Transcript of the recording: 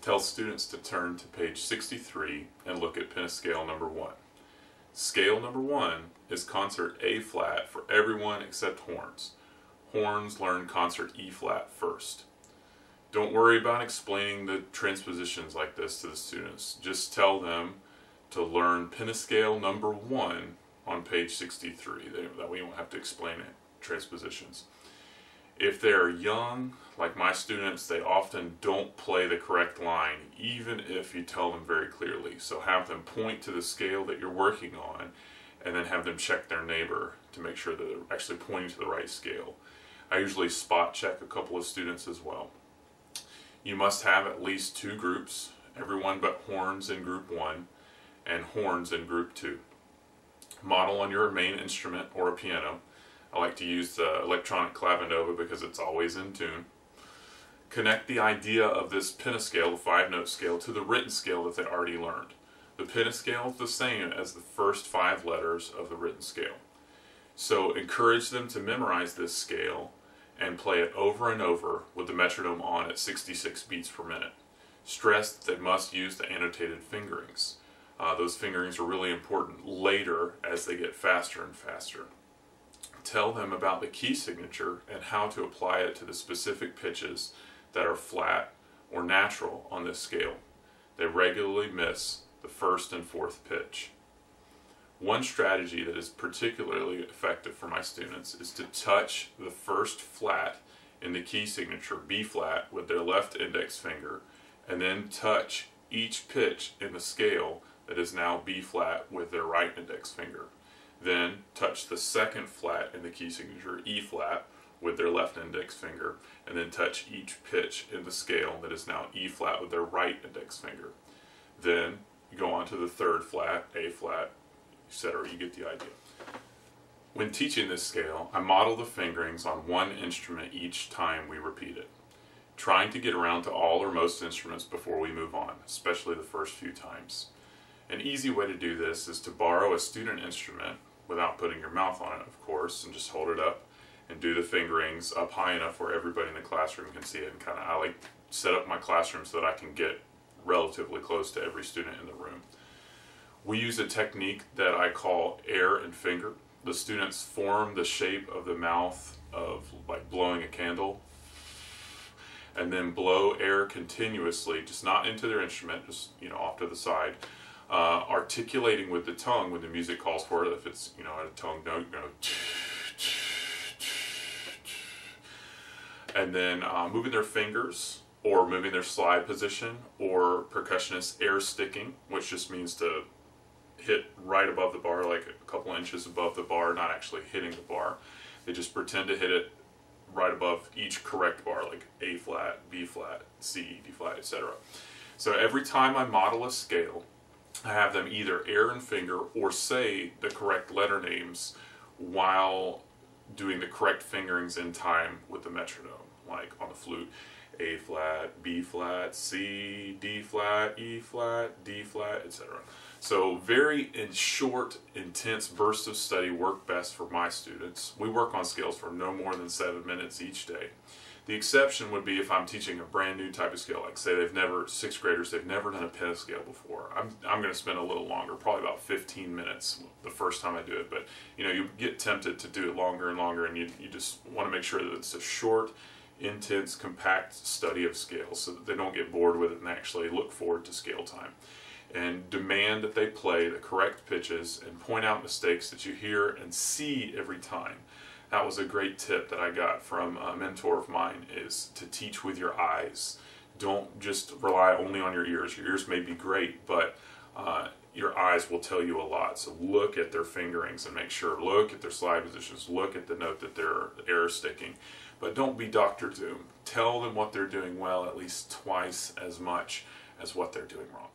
Tell students to turn to page 63 and look at Pentascale number 1. Scale number 1 is concert A flat for everyone except horns. Horns learn concert E flat first. Don't worry about explaining the transpositions like this to the students. Just tell them to learn Pentascale number 1 on page 63. That way you won't have to explain it, transpositions. If they're young, like my students, they often don't play the correct line, even if you tell them very clearly. So have them point to the scale that you're working on, and then have them check their neighbor to make sure that they're actually pointing to the right scale. I usually spot check a couple of students as well. You must have at least 2 groups, everyone but horns in group 1, and horns in group 2. Model on your main instrument or a piano. I like to use the electronic clavinova because it's always in tune. Connect the idea of this pentascale, the 5-note scale, to the written scale that they already learned. The pentascale is the same as the first 5 letters of the written scale. So encourage them to memorize this scale and play it over and over with the metronome on at 66 beats per minute. Stress that they must use the annotated fingerings. Those fingerings are really important later as they get faster and faster. Tell them about the key signature and how to apply it to the specific pitches that are flat or natural on this scale. They regularly miss the 1st and 4th pitch. One strategy that is particularly effective for my students is to touch the first flat in the key signature, B flat, with their left index finger, and then touch each pitch in the scale that is now B flat with their right index finger. Then touch the second flat in the key signature, E flat, with their left index finger, and then touch each pitch in the scale that is now E flat with their right index finger. Then you go on to the 3rd flat, A flat, etc. You get the idea. When teaching this scale, I model the fingerings on one instrument each time we repeat it, trying to get around to all or most instruments before we move on, especially the first few times. An easy way to do this is to borrow a student instrument without putting your mouth on it, of course, and just hold it up and do the fingerings up high enough where everybody in the classroom can see it. And I like set up my classroom so that I can get relatively close to every student in the room. We use a technique that I call air and finger. The students form the shape of the mouth of like blowing a candle, and then blow air continuously, just not into their instrument, just off to the side. Articulating with the tongue when the music calls for it. If it's at a tongue note, and then moving their fingers or moving their slide position, or percussionists air sticking, which just means to hit right above the bar, like a couple inches above the bar, not actually hitting the bar. They just pretend to hit it right above each correct bar, like A flat, B flat, C, D flat, etc. So every time I model a scale, I have them either air and finger or say the correct letter names while doing the correct fingerings in time with the metronome, like on the flute, A flat, B flat, C, D flat, E flat, D flat, etc. So very short, intense bursts of study work best for my students. We work on scales for no more than 7 minutes each day. The exception would be if I'm teaching a brand new type of scale, like say 6th graders, they've never done a pentascale before. I'm going to spend a little longer, probably about 15 minutes the first time I do it, but you get tempted to do it longer and longer, and you just want to make sure that it's a short, intense, compact study of scales so that they don't get bored with it and actually look forward to scale time. And demand that they play the correct pitches and point out mistakes that you hear and see every time. That was a great tip that I got from a mentor of mine, is to teach with your eyes. Don't just rely only on your ears. Your ears may be great, but your eyes will tell you a lot. So look at their fingerings and make sure, look at their slide positions, look at the note that they're air sticking. But don't be Dr. Doom. Tell them what they're doing well at least twice as much as what they're doing wrong.